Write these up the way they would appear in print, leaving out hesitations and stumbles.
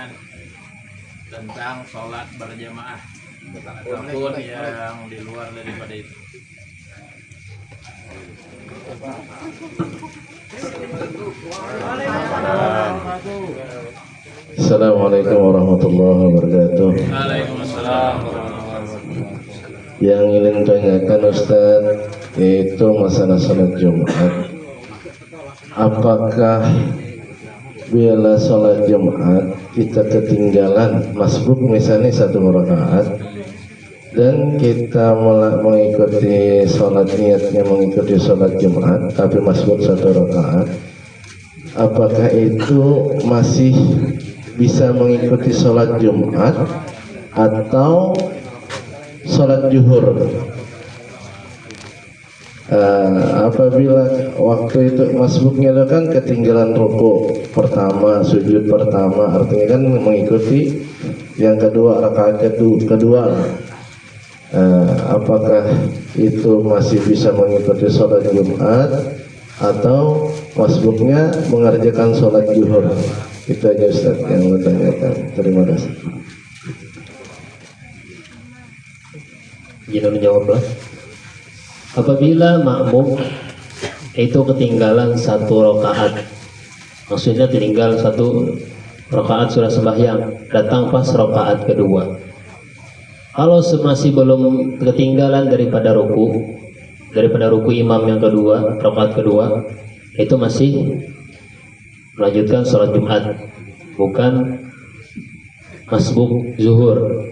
pertanyaan tentang sholat berjamaah ataupun yang di luar daripada itu. Assalamualaikum warahmatullahi wabarakatuh. Waalaikumsalam. Yang ingin tanyakan Ustaz, yaitu masalah sholat Jumat. Apakah bila sholat Jumat kita ketinggalan masbuk misalnya 1 rakaat dan kita mengikuti sholat, niatnya mengikuti sholat Jumat tapi masbuk 1 rakaat, apakah itu masih bisa mengikuti sholat Jumat atau sholat zuhur? Apabila waktu itu masbuknya itu kan ketinggalan ruku pertama, sujud pertama, artinya kan mengikuti yang kedua, rakaat kedua. Apakah itu masih bisa mengikuti sholat Jumat atau masbuknya mengerjakan sholat zuhur? Itu aja Ustaz yang mau tanyakan. Terima kasih. Jadi menjawablah. Apabila makmum itu ketinggalan 1 rakaat, maksudnya tinggal 1 rakaat sudah sembahyang, datang pas rakaat kedua. Kalau masih belum ketinggalan daripada ruku imam yang kedua, rakaat kedua, itu masih melanjutkan sholat Jumat, bukan masbuk zuhur.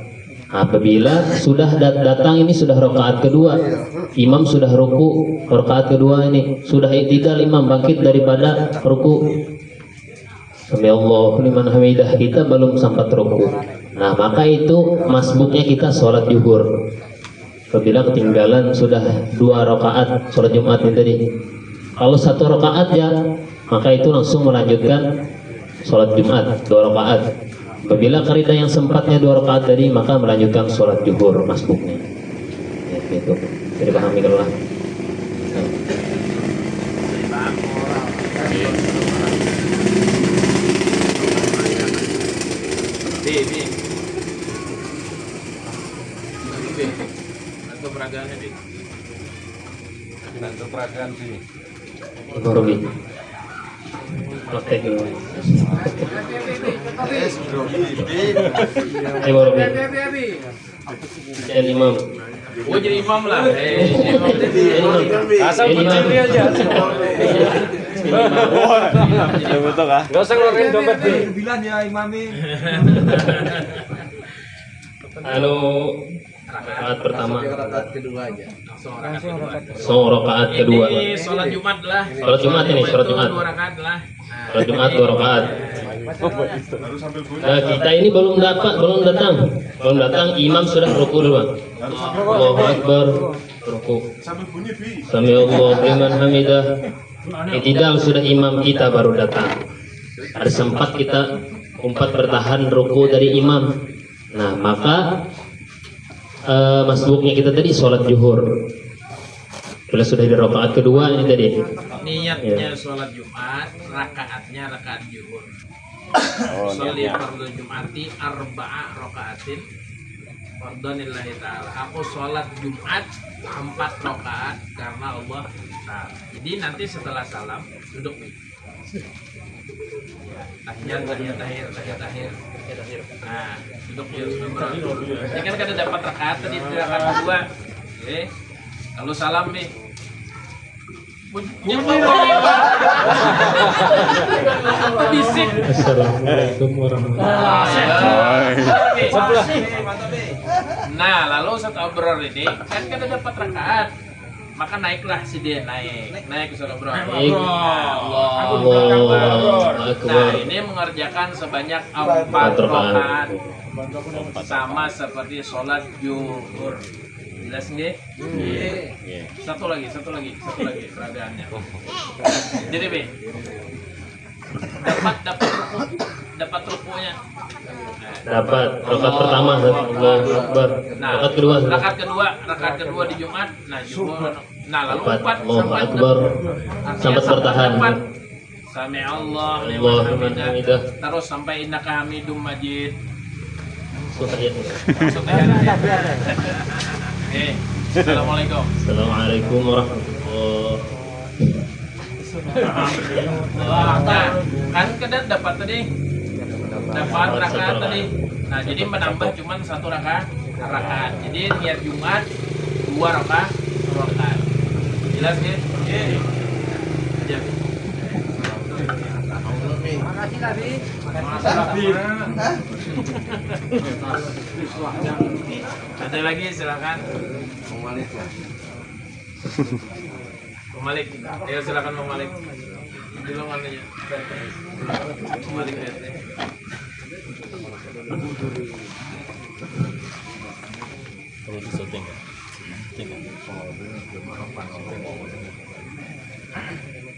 Apabila sudah datang ini sudah rakaat kedua, imam sudah ruku rakaat kedua, ini sudah i'tidal, imam bangkit daripada ruku, sami Allahu liman hamidah, kita belum sempat ruku. Nah, maka itu masbuknya kita sholat zuhur. Apabila ketinggalan sudah 2 rakaat sholat Jumat ini tadi, kalau 1 rakaat ya, maka itu langsung melanjutkan sholat Jumat 2 rakaat. Apabila karida yang sempatnya 2 rakaat tadi, maka melanjutkan sholat zuhur masbuknya. Ya, gitu. Jadi pahami kalau lah. Bantu peragaannya, Bi. Bantu peragaan sini. Ibu Robi. Praktek dulu. Ibu Robi. Dan imam. Oh, jadi imam lah. Asal berdiri aja. Ya betul kah? Gak usah ngeluarin dompet nih. Bilang ya imami. Halo. Rakaat pertama. Rakaat kedua aja. So, rakaat kedua. Ini sholat Jumat lah. Sholat Jumat ini, sholat Jumat. 2 rakaat lah. Sholat Jumat 2 rakaat. Nah, kita ini belum datang, imam sudah ruku duluan. Allahu Akbar, ruku. Sami Allahu liman hamidah. I'tidal sudah imam kita baru datang. Ada sempat kita umpat bertahan ruku dari imam. Nah, maka masbuknya kita tadi sholat zuhur. Bila sudah di rakaat kedua ini tadi. Niatnya sholat Jumat, rakaatnya rakaat zuhur. Sholli fardhu Jum'ati arba'a rakaatin fardhonillahi ta'ala. Aku sholat Jumat 4 rakaat karena Allah Ta'ala. Jadi nanti setelah salam duduk nih. Tahiyat. Nah, duduk yuk. Ini kan kada dapat rakaat tadi, rakaat kedua. Oke. Lalu salam nih. Bisik. Assalamualaikum warahmatullahi wabarakatuh. Nah, lalu setelah obrol ini kan kada dapat rakaat, maka naiklah si dia naik ke sholat obrol. Nah, ini mengerjakan sebanyak 4 rakaat sama seperti sholat zuhur. Jelas nggih? Satu lagi peragaannya. Jadi Bi, dapat rukunya. Dapat rakaat pertama, Allahu Akbar. Nah, rakaat kedua di Jumat. Nah, zuhur. Nah, lalu 4 Allahu Akbar. Sampai bertahan. Sami Allah liman Allahu liman hamidah. hamidah. Terus sampai innaka hamidum majid. Sudah. Maksudnya Oke. Assalamualaikum. Assalamualaikum warahmatullahi. Nah, kan kedan dapat tadi. Dapat rakaat tadi. Nah, jadi menambah cuma 1 rakaat. Jadi niat Jumat 2 rakaat. Jelas ya? Aja. Makasih Nabi. Ada lagi silakan. Malik. Ayo silakan Bang Malik. Dulu mananya. Malik lihat.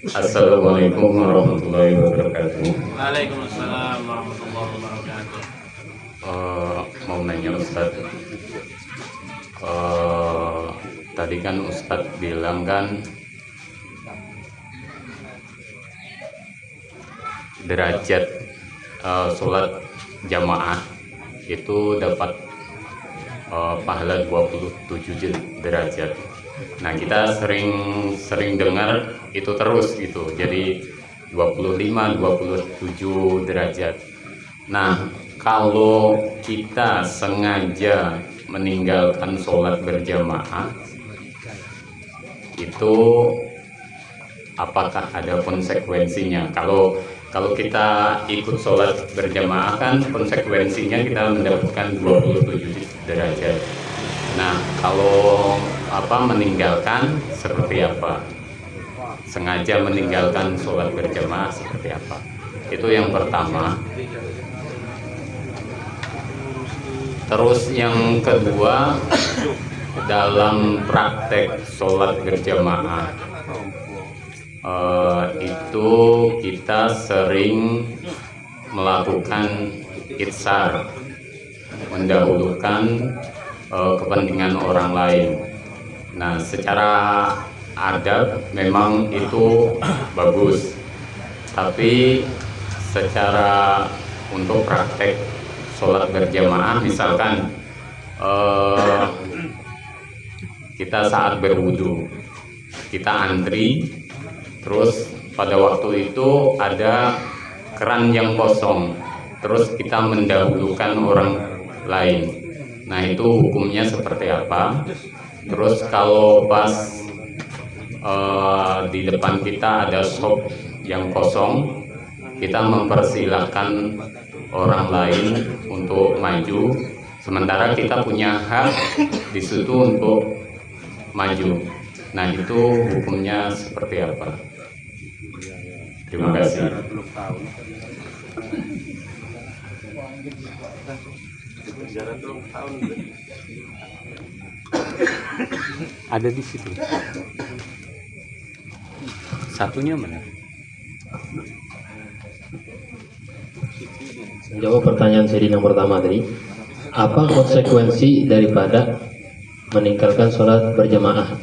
Assalamualaikum warahmatullahi wabarakatuh. Waalaikumsalam warahmatullahi wabarakatuh. Mau nanya Ustadz, tadi kan Ustadz bilang kan derajat sholat jamaah itu dapat pahala 27 derajat. Nah, kita sering dengar itu terus gitu. Jadi 25, 27 derajat. Nah, kalau kita sengaja meninggalkan sholat berjamaah, itu apakah ada konsekuensinya? Kalau kita ikut sholat berjamaah kan konsekuensinya kita mendapatkan 27 derajat. Nah, kalau meninggalkan seperti apa? Sengaja meninggalkan sholat berjamaah seperti apa? Itu yang pertama. Terus yang kedua, dalam praktek sholat berjamaah itu kita sering melakukan itsar, mendahulukan kepentingan orang lain. Nah, secara adab memang itu bagus, tapi secara untuk praktek sholat berjamaah, misalkan kita saat berwudu, kita antri, terus pada waktu itu ada keran yang kosong, terus kita mendahulukan orang lain. Nah, itu hukumnya seperti apa? Terus kalau pas di depan kita ada shop yang kosong, kita mempersilahkan orang lain untuk maju, sementara kita punya hak di situ untuk maju. Nah, itu hukumnya seperti apa? Terima kasih. Ada di situ. Satunya mana? Menjawab pertanyaan seri yang pertama tadi, apa konsekuensi daripada meninggalkan sholat berjamaah?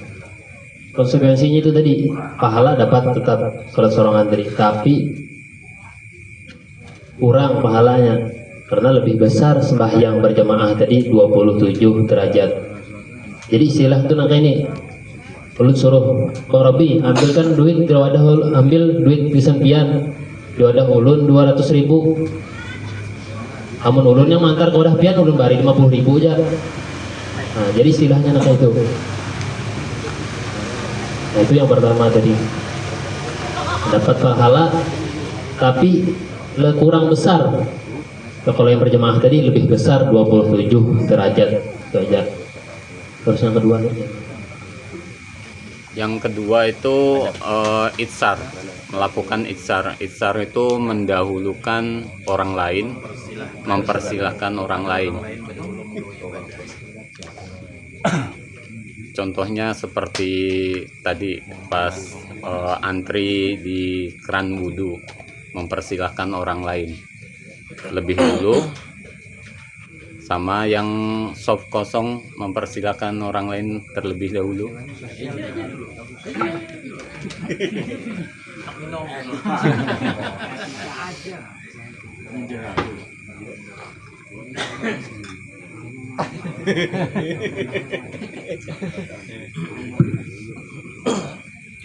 Konsekuensinya itu tadi, pahala dapat tetap sholat seorang antri, tapi kurang pahalanya karena lebih besar sembahyang berjamaah tadi 27 derajat. Jadi istilah itu nangka ini, ulut suruh Bang Robi ambilkan duit di wadah, ambil duit pisan pian di wadah ulun 200.000. Amun ulun yang mantar ke wadah pian ulun bari 50.000 aja. Nah, jadi istilahnya nangka itu. Nah, itu yang pertama tadi, dapat pahala tapi kurang besar. Kalau yang berjamaah tadi lebih besar 27 derajat itu aja. Terus yang kedua nih. Yang kedua itu itsar, melakukan itsar. Itsar itu mendahulukan orang lain, mempersilahkan orang lain. Contohnya seperti tadi pas antri di keran wudu, mempersilahkan orang lain lebih dulu sama yang soft kosong mempersilakan orang lain terlebih dahulu.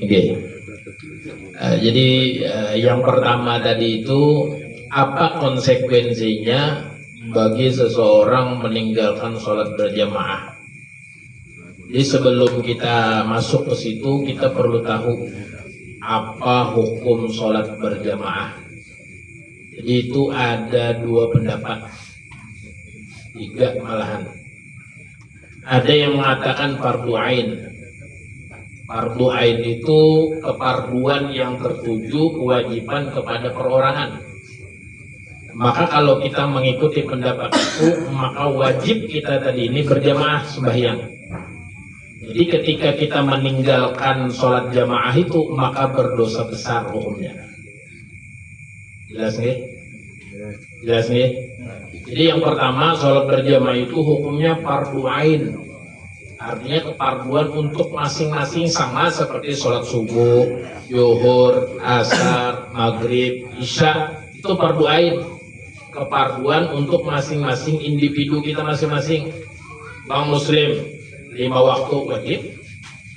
Oke. Jadi yang pertama tadi itu apa konsekuensinya bagi seseorang meninggalkan sholat berjamaah? Jadi sebelum kita masuk ke situ kita perlu tahu apa hukum sholat berjamaah. Jadi itu ada dua pendapat, tiga malahan. Ada yang mengatakan fardu ain. Fardu ain itu keparduan yang tertuju kewajiban kepada perorangan. Maka kalau kita mengikuti pendapat itu, maka wajib kita tadi ini berjamaah sembahyang. Jadi ketika kita meninggalkan sholat jamaah itu, maka berdosa besar hukumnya. Jelas nggih? Jelas nggih? Jadi yang pertama, sholat berjamaah itu hukumnya fardu ain. Artinya keparduan untuk masing-masing, sama seperti sholat subuh, zuhur, asar, maghrib, isya, itu fardu ain. Keparduan untuk masing-masing individu kita masing-masing. Bang Muslim 5 waktu wajib,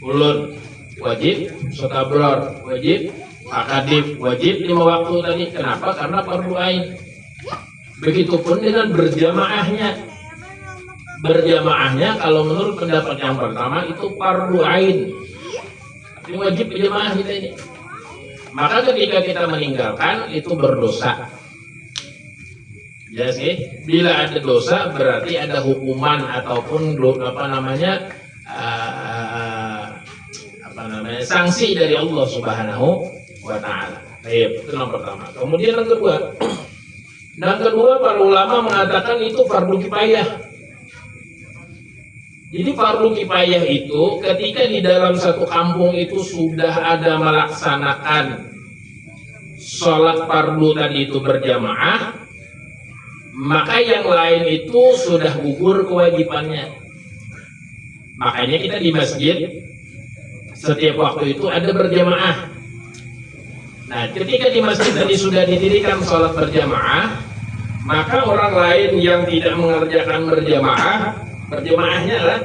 ulun wajib, sotabror wajib, akadif wajib 5 waktu tadi. Kenapa? Karena fardu ain. Begitupun dengan berjamaahnya. Berjamaahnya kalau menurut pendapat yang pertama itu fardu ain. Ini wajib berjamaah kita ini. Maka ketika kita meninggalkan itu berdosa. Ya sih, bila ada dosa berarti ada hukuman ataupun sanksi dari Allah Subhanahu wa taala. Baik, itu yang pertama. Kemudian yang kedua. Yang kedua para ulama mengatakan itu fardu kifayah. Jadi fardu kifayah itu ketika di dalam satu kampung itu sudah ada melaksanakan sholat fardu tadi itu berjamaah, maka yang lain itu sudah gugur kewajibannya. Makanya kita di masjid setiap waktu itu ada berjamaah. Nah, ketika di masjid tadi sudah didirikan sholat berjamaah, maka orang lain yang tidak mengerjakan berjamaahnya lah,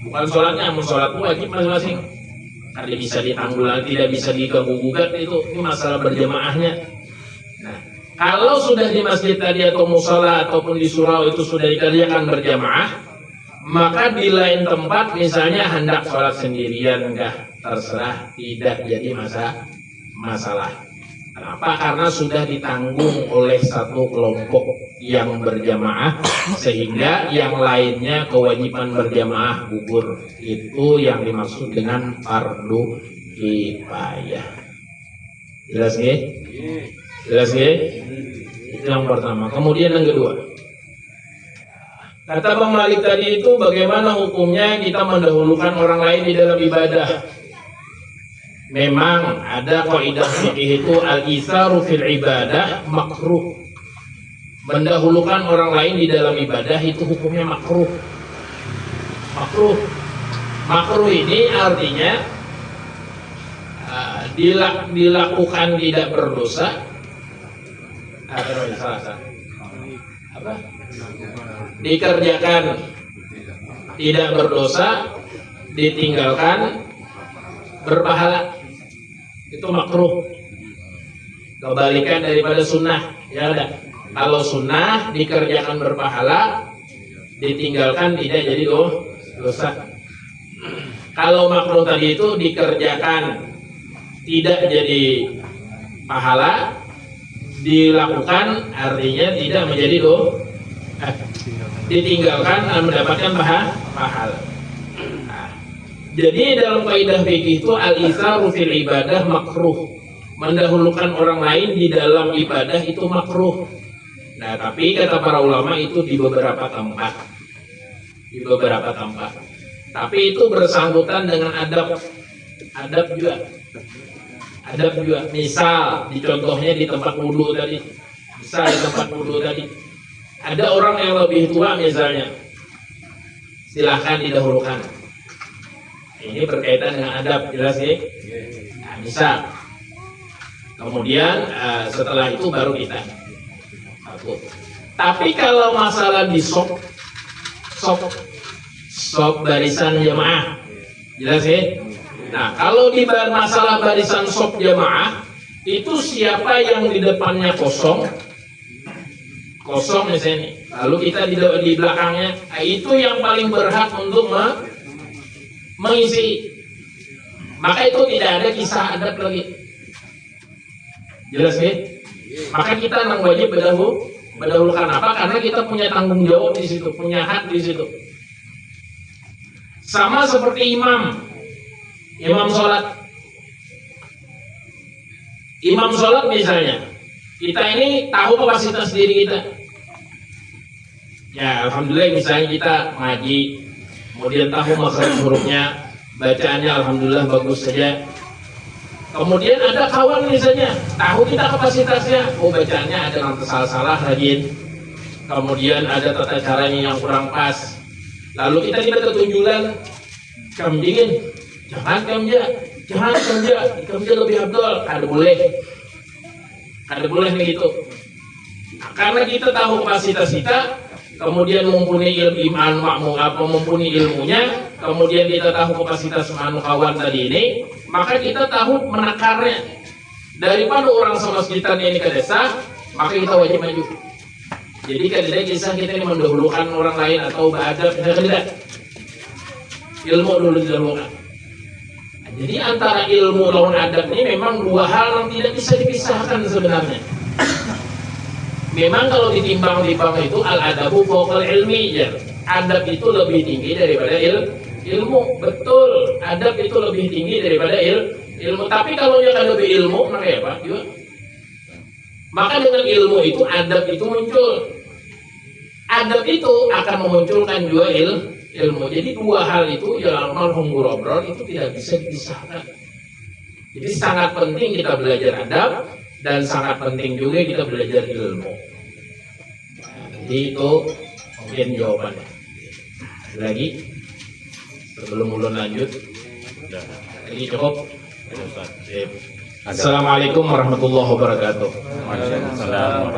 bukan sholatnya, namun sholat wajib masing-masing. Karena bisa ditanggulangi, tidak bisa diganggu gugat itu masalah berjamaahnya. Nah, kalau sudah di masjid tadi atau musola ataupun di surau itu sudah dikerjakan berjamaah, maka di lain tempat misalnya hendak sholat sendirian enggak, terserah, tidak jadi masalah. Kenapa? Karena sudah ditanggung oleh satu kelompok yang berjamaah sehingga yang lainnya kewajiban berjamaah gugur. Itu yang dimaksud dengan fardu kifayah. Jelas nggih? Jelas nggih? Itu yang pertama. Kemudian yang kedua. Kata Bang Malik tadi itu bagaimana hukumnya kita mendahulukan orang lain di dalam ibadah? Memang ada kaidah fikih itu al-isaru fil ibadah makruh. Mendahulukan orang lain di dalam ibadah itu hukumnya makruh. Makruh ini artinya dilakukan tidak berdosa. Apa? Dikerjakan tidak berdosa, ditinggalkan berpahala. Itu makruh. Kebalikan daripada sunnah. Ya ada. Kalau sunnah dikerjakan berpahala, ditinggalkan tidak jadi dosa. Kalau makruh tadi itu dikerjakan tidak jadi pahala, dilakukan artinya tidak menjadi ditinggalkan dan mendapatkan pahala. Jadi dalam kaidah fikih itu al-isaru fil ibadah makruh. Mendahulukan orang lain di dalam ibadah itu makruh. Nah, tapi kata para ulama itu di beberapa tempat. Di beberapa tempat. Tapi itu bersangkutan dengan adab. Adab juga. Misal, di contohnya di tempat wudu tadi. Misal di tempat wudu tadi. Ada orang yang lebih tua misalnya, silahkan didahulukan. Ini berkaitan dengan adab, jelas ya? Nah, bisa. Kemudian setelah itu baru kita. Tapi kalau masalah di sop barisan jamaah, jelas ya? Nah, kalau di masalah barisan sop jamaah, itu siapa yang di depannya kosong misalnya, lalu kita di belakangnya, nah, itu yang paling berhak untuk mengisi. Maka itu tidak ada kisah adab lagi, jelas ya? Maka kita wajib berdahulukan apa? Karena kita punya tanggung jawab di situ, punya hak di situ. Sama seperti imam sholat misalnya, kita ini tahu kapasitas diri kita. Ya alhamdulillah, misalnya kita ngaji, kemudian tahu makhraj hurufnya, bacaannya alhamdulillah bagus saja. Kemudian ada kawan misalnya, tahu kita kapasitasnya, oh bacaannya ada yang salah-salah rajin. Kemudian ada tata caranya yang kurang pas. Lalu kita tidak ketunjukan, kamu dingin, jangan kamja lebih abdul, kada boleh begitu. Nah, karena kita tahu kapasitas kita, kemudian mumpuni mumpuni ilmunya, kemudian kita tahu kapasitas kawan tadi ini, maka kita tahu menakarnya. Daripada orang sama sekitar ini ke desa, maka kita wajib maju. Jadi tidak kisah kita ini mendahulukan orang lain atau beradab, tidak. Ilmu dulu didahulukan. Jadi antara ilmu lawan adab ini memang dua hal yang tidak bisa dipisahkan sebenarnya. Memang kalau ditimbang-timbang itu al-adabu fawqal ilmi, ya. Adab itu lebih tinggi daripada ilmu. Betul, adab itu lebih tinggi daripada ilmu. Tapi kalau yang ada lebih ilmu, maka apa? Juga. Maka dengan ilmu itu adab itu muncul. Adab itu akan memunculkan juga ilmu. Jadi dua hal itu yang al-humgurobrol itu tidak bisa dipisahkan. Jadi sangat penting kita belajar adab, dan sangat penting juga kita belajar ilmu. Nah, jadi itu mungkin jawabannya. Lagi sebelum ulun lanjut, lagi cukup. Assalamualaikum warahmatullahi wabarakatuh. Waalaikumsalam.